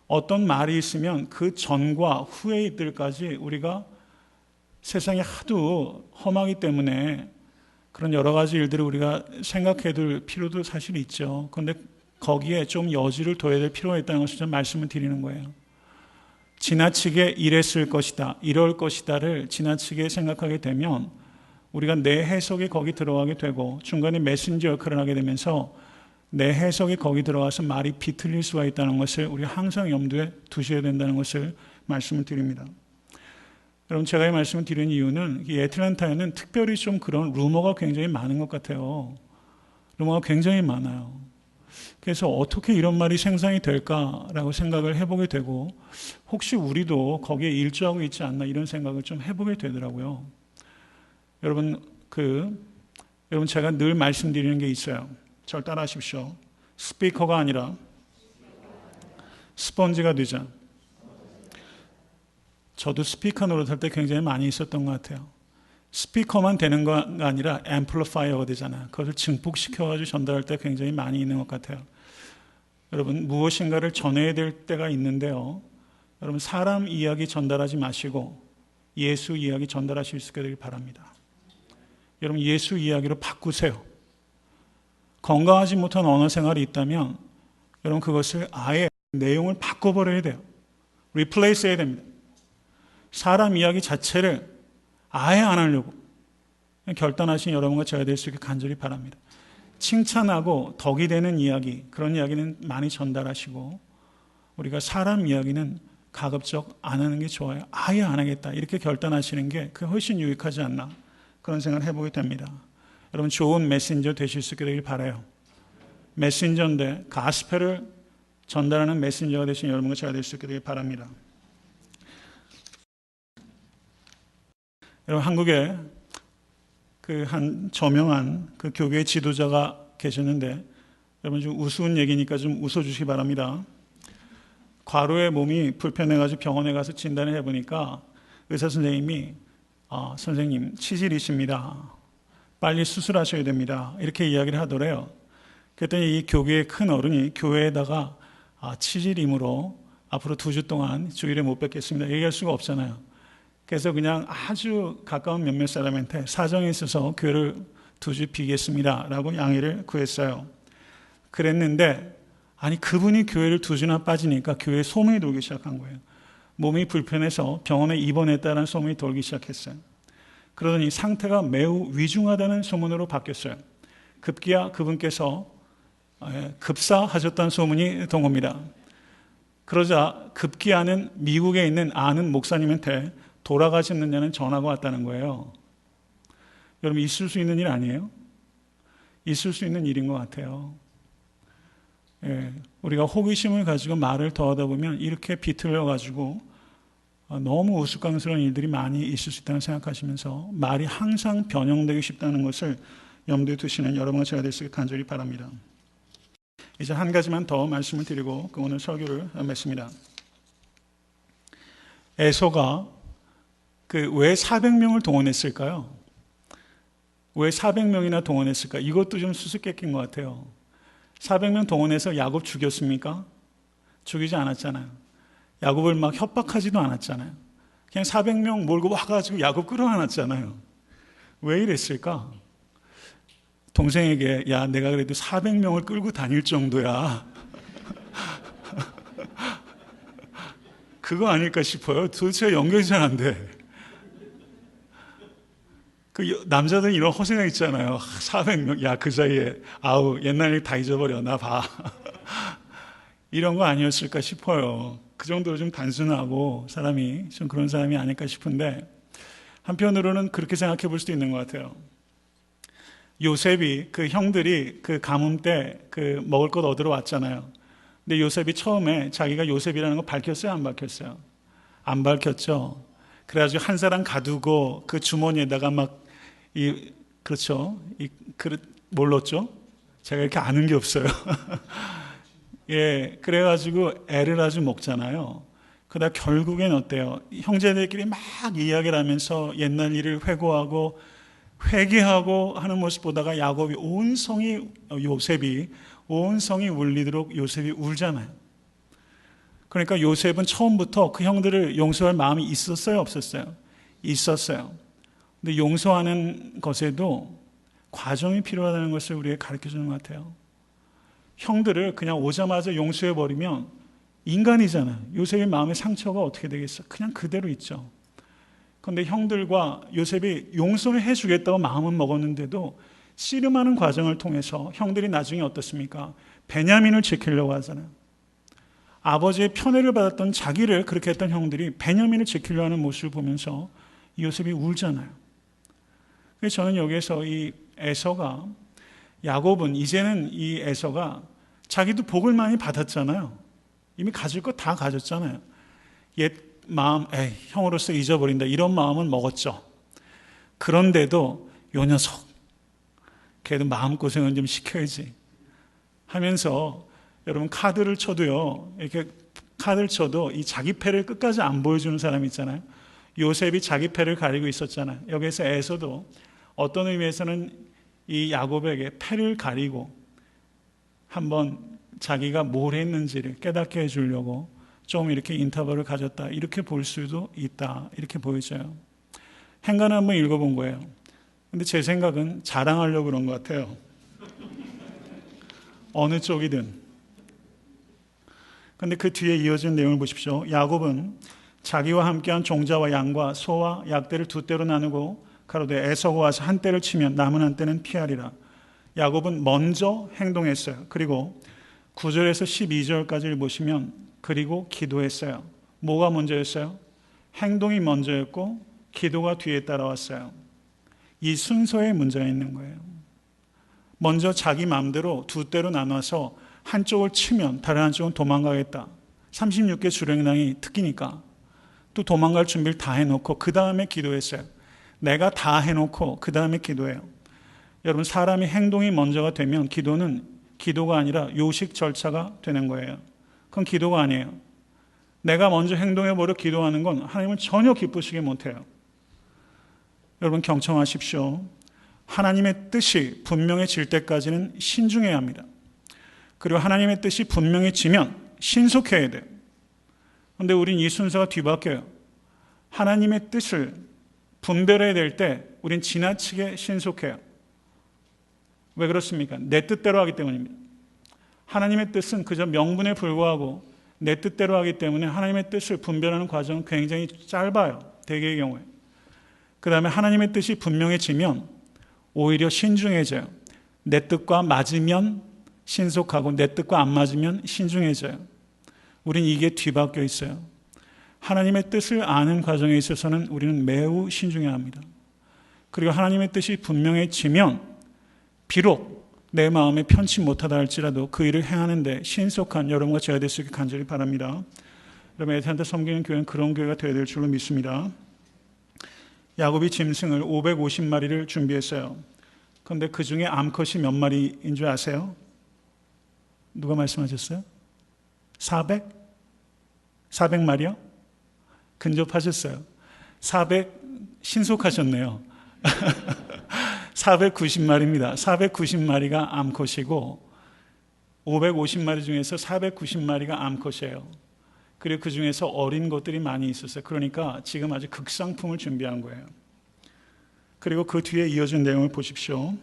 어떤 말이 있으면 그 전과 후의 일들까지 우리가 세상이 하도 험하기 때문에 그런 여러 가지 일들을 우리가 생각해 둘 필요도 사실 있죠. 그런데 거기에 좀 여지를 둬야 될 필요가 있다는 것을 좀 말씀을 드리는 거예요. 지나치게 이랬을 것이다, 이럴 것이다를 지나치게 생각하게 되면 우리가 내 해석이 거기 들어가게 되고 중간에 메신저 역할을 하게 되면서 내 해석이 거기 들어가서 말이 비틀릴 수가 있다는 것을 우리 항상 염두에 두셔야 된다는 것을 말씀을 드립니다. 여러분, 제가 이 말씀을 드리는 이유는 이 애틀랜타에는 특별히 좀 그런 루머가 굉장히 많은 것 같아요. 루머가 굉장히 많아요. 그래서 어떻게 이런 말이 생산이 될까라고 생각을 해보게 되고 혹시 우리도 거기에 일조하고 있지 않나 이런 생각을 좀 해보게 되더라고요. 여러분 제가 늘 말씀드리는 게 있어요. 절 따라하십시오. 스피커가 아니라 스펀지가 되자. 저도 스피커 노릇할 때 굉장히 많이 있었던 것 같아요. 스피커만 되는 거 아니라 앰플리파이어가 되잖아요. 그것을 증폭시켜가지고 전달할 때 굉장히 많이 있는 것 같아요. 여러분, 무엇인가를 전해야 될 때가 있는데요. 여러분, 사람 이야기 전달하지 마시고 예수 이야기 전달하실 수 있게 되길 바랍니다. 여러분, 예수 이야기로 바꾸세요. 건강하지 못한 언어 생활이 있다면 여러분 그것을 아예 내용을 바꿔버려야 돼요. 리플레이스 해야 됩니다. 사람 이야기 자체를 아예 안 하려고 결단하신 여러분과 제가 될 수 있게 간절히 바랍니다. 칭찬하고 덕이 되는 이야기, 그런 이야기는 많이 전달하시고 우리가 사람 이야기는 가급적 안 하는 게 좋아요. 아예 안 하겠다 이렇게 결단하시는 게 그게 훨씬 유익하지 않나 그런 생각을 해보게 됩니다. 여러분, 좋은 메신저 되실 수 있게 되길 바라요. 메신저인데 가스펠을 전달하는 메신저가 되신 여러분과 제가 될 수 있게 되길 바랍니다. 여러분, 한국에 한 저명한 교회 지도자가 계셨는데 여러분 좀 우스운 얘기니까 좀 웃어주시기 바랍니다. 과로에 몸이 불편해가지고 병원에 가서 진단을 해보니까 의사 선생님이 선생님 치질이십니다. 빨리 수술하셔야 됩니다. 이렇게 이야기를 하더래요. 그랬더니 이 교계의 큰 어른이 교회에다가 치질이므로 앞으로 2주 동안 주일에 못 뵙겠습니다. 얘기할 수가 없잖아요. 그래서 그냥 아주 가까운 몇몇 사람한테 사정이 있어서 교회를 2주 비겠습니다 라고 양해를 구했어요. 그랬는데 그분이 교회를 2주나 빠지니까 교회에 소문이 돌기 시작한 거예요. 몸이 불편해서 병원에 입원했다는 소문이 돌기 시작했어요. 그러더니 상태가 매우 위중하다는 소문으로 바뀌었어요. 급기야 그분께서 급사하셨다는 소문이 돈 겁니다. 그러자 급기야는 미국에 있는 아는 목사님한테 돌아가셨느냐는 전화가 왔다는 거예요. 여러분, 있을 수 있는 일 아니에요? 있을 수 있는 일인 것 같아요. 우리가 호기심을 가지고 말을 더 하다 보면 이렇게 비틀려가지고 너무 우스꽝스러운 일들이 많이 있을 수 있다고 생각하시면서 말이 항상 변형되기 쉽다는 것을 염두에 두시는 여러분과 제가 될 수 있게 간절히 바랍니다. 이제 한 가지만 더 말씀을 드리고 오늘 설교를 맺습니다. 에서가 왜 400명을 동원했을까요? 왜 400명이나 동원했을까? 이것도 좀 수수께끼인 것 같아요. 400명 동원해서 야곱 죽였습니까? 죽이지 않았잖아요. 야곱을 막 협박하지도 않았잖아요. 그냥 400명 몰고 와가지고 야곱 끌어안았잖아요. 왜 이랬을까? 동생에게 야, 내가 그래도 400명을 끌고 다닐 정도야. 그거 아닐까 싶어요. 도대체 연결이 잘 안 돼. 남자들은 이런 허세가 있잖아요. 400명, 야, 그 사이에, 옛날 일 다 잊어버려, 나 봐. 이런 거 아니었을까 싶어요. 그 정도로 좀 단순하고 사람이 좀 그런 사람이 아닐까 싶은데 한편으로는 그렇게 생각해 볼 수도 있는 것 같아요. 요셉이 형들이 가뭄 때 먹을 것 얻으러 왔잖아요. 근데 요셉이 처음에 자기가 요셉이라는 거 밝혔어요? 안 밝혔어요? 안 밝혔죠. 그래가지고 한 사람 가두고 그 주머니에다가 그렇죠. 이 그릇 뭘 넣었죠? 제가 이렇게 아는 게 없어요. 예, 그래가지고 애를 아주 먹잖아요. 그러다 결국엔 어때요? 형제들끼리 막 이야기를 하면서 옛날 일을 회고하고 회개하고 하는 모습 보다가 요셉이 온 성이 울리도록 요셉이 울잖아요. 그러니까 요셉은 처음부터 그 형들을 용서할 마음이 있었어요, 없었어요? 있었어요. 근데 용서하는 것에도 과정이 필요하다는 것을 우리에게 가르쳐 주는 것 같아요. 형들을 그냥 오자마자 용서해버리면 인간이잖아요. 요셉의 마음의 상처가 어떻게 되겠어요? 그냥 그대로 있죠. 그런데 형들과 요셉이 용서를 해주겠다고 마음은 먹었는데도 씨름하는 과정을 통해서 형들이 나중에 어떻습니까? 베냐민을 지키려고 하잖아요. 아버지의 편애를 받았던 자기를 그렇게 했던 형들이 베냐민을 지키려 하는 모습을 보면서 요셉이 울잖아요. 그래서 저는 여기에서 이 에서가, 야곱은 이제는 이 에서가 자기도 복을 많이 받았잖아요. 이미 가질 거 다 가졌잖아요. 옛 마음, 형으로서 잊어버린다, 이런 마음은 먹었죠. 그런데도 요 녀석, 걔도 마음고생은 좀 시켜야지 하면서, 여러분 카드를 쳐도요, 이렇게 카드를 쳐도 이 자기 패를 끝까지 안 보여주는 사람 있잖아요. 요셉이 자기 패를 가리고 있었잖아요. 여기서 에서도 어떤 의미에서는 이 야곱에게 패를 가리고 한번 자기가 뭘 했는지를 깨닫게 해주려고 좀 이렇게 인터벌을 가졌다, 이렇게 볼 수도 있다, 이렇게 보여져요. 행간을 한번 읽어본 거예요. 근데 제 생각은 자랑하려고 그런 것 같아요. 어느 쪽이든. 근데 그 뒤에 이어진 내용을 보십시오. 야곱은 자기와 함께한 종자와 양과 소와 약대를 두 떼로 나누고 가로되 에서가 와서 한 떼를 치면 남은 한 떼는 피하리라. 야곱은 먼저 행동했어요. 그리고 9절에서 12절까지를 보시면 그리고 기도했어요. 뭐가 먼저였어요? 행동이 먼저였고 기도가 뒤에 따라왔어요. 이 순서에 문제가 있는 거예요. 먼저 자기 마음대로 두 떼로 나눠서 한쪽을 치면 다른 한쪽은 도망가겠다. 36개 주랭랑이 특기니까 또 도망갈 준비를 다 해놓고 그 다음에 기도했어요. 내가 다 해놓고 그 다음에 기도해요. 여러분, 사람이 행동이 먼저가 되면 기도는 기도가 아니라 요식 절차가 되는 거예요. 그건 기도가 아니에요. 내가 먼저 행동해버려 기도하는 건 하나님을 전혀 기쁘시게 못해요. 여러분, 경청하십시오. 하나님의 뜻이 분명해질 때까지는 신중해야 합니다. 그리고 하나님의 뜻이 분명해지면 신속해야 돼요. 그런데 우린 이 순서가 뒤바뀌어요. 하나님의 뜻을 분별해야 될 때 우린 지나치게 신속해요. 왜 그렇습니까? 내 뜻대로 하기 때문입니다. 하나님의 뜻은 그저 명분에 불과하고 내 뜻대로 하기 때문에 하나님의 뜻을 분별하는 과정은 굉장히 짧아요. 대개의 경우에. 그 다음에 하나님의 뜻이 분명해지면 오히려 신중해져요. 내 뜻과 맞으면 신속하고 내 뜻과 안 맞으면 신중해져요. 우린 이게 뒤바뀌어 있어요. 하나님의 뜻을 아는 과정에 있어서는 우리는 매우 신중해야 합니다. 그리고 하나님의 뜻이 분명해지면 비록 내 마음에 편치 못하다 할지라도 그 일을 행하는데 신속한 여러분과 제가 될 수 있게 간절히 바랍니다. 여러분, 에탄한테 섬기는 교회는 그런 교회가 되어야 될 줄로 믿습니다. 야곱이 짐승을 550마리를 준비했어요. 그런데 그 중에 암컷이 몇 마리인 줄 아세요? 누가 말씀하셨어요? 400? 400마리요? 근접하셨어요. 400 신속하셨네요. 490마리입니다. 490마리가 암컷이고 550마리 중에서 490마리가 암컷이에요. 그리고 그 중에서 어린 것들이 많이 있었어요. 그러니까 지금 아주 극상품을 준비한 거예요. 그리고 그 뒤에 이어진 내용을 보십시오.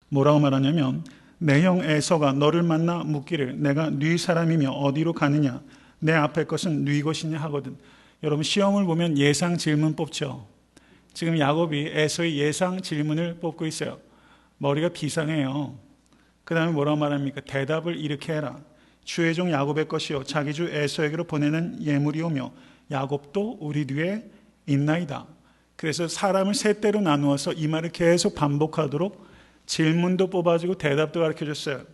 뭐라고 말하냐면 내 형 에서가 너를 만나 묻기를 내가 네 사람이며 어디로 가느냐 내 앞에 것은 네 것이냐 하거든. 여러분, 시험을 보면 예상 질문 뽑죠. 지금 야곱이 에서의 예상 질문을 뽑고 있어요. 머리가 비상해요. 그 다음에 뭐라고 말합니까? 대답을 이렇게 해라. 주의 종 야곱의 것이요 자기 주 에서에게로 보내는 예물이오며 야곱도 우리 뒤에 있나이다. 그래서 사람을 세 대로 나누어서 이 말을 계속 반복하도록 질문도 뽑아주고 대답도 가르쳐줬어요.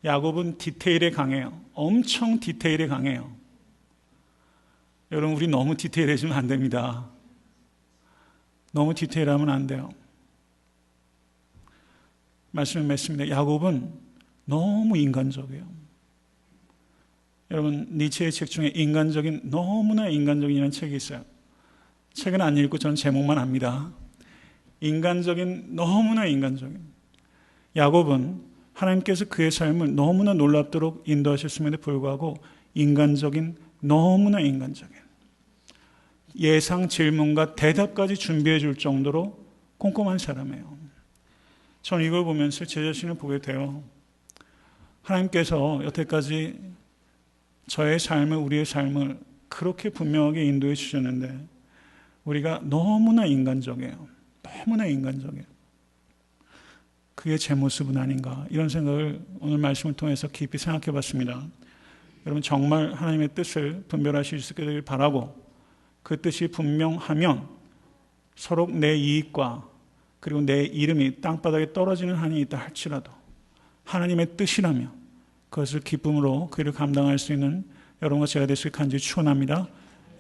야곱은 디테일에 강해요. 엄청 디테일에 강해요. 여러분, 우리 너무 디테일해지면 안 됩니다. 너무 디테일하면 안 돼요. 말씀을 맺습니다. 야곱은 너무 인간적이에요. 여러분, 니체의 책 중에 너무나 인간적인 책이 있어요. 책은 안 읽고 저는 제목만 압니다. 너무나 인간적인. 야곱은 하나님께서 그의 삶을 너무나 놀랍도록 인도하셨음에도 불구하고 너무나 인간적인. 예상 질문과 대답까지 준비해 줄 정도로 꼼꼼한 사람이에요. 전 이걸 보면서 제 자신을 보게 돼요. 하나님께서 여태까지 우리의 삶을 그렇게 분명하게 인도해 주셨는데 우리가 너무나 인간적이에요. 너무나 인간적이에요. 그게 제 모습은 아닌가, 이런 생각을 오늘 말씀을 통해서 깊이 생각해 봤습니다. 여러분, 정말 하나님의 뜻을 분별하실 수 있게 되길 바라고, 그 뜻이 분명하면 서로 내 이익과 그리고 내 이름이 땅바닥에 떨어지는 한이 있다 할지라도 하나님의 뜻이라면 그것을 기쁨으로 그 일을 감당할 수 있는 여러분과 제가 될 수 있게 간절히 축원합니다.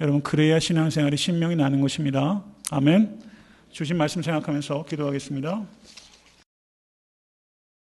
여러분, 그래야 신앙생활이 신명이 나는 것입니다. 아멘. 주신 말씀 생각하면서 기도하겠습니다.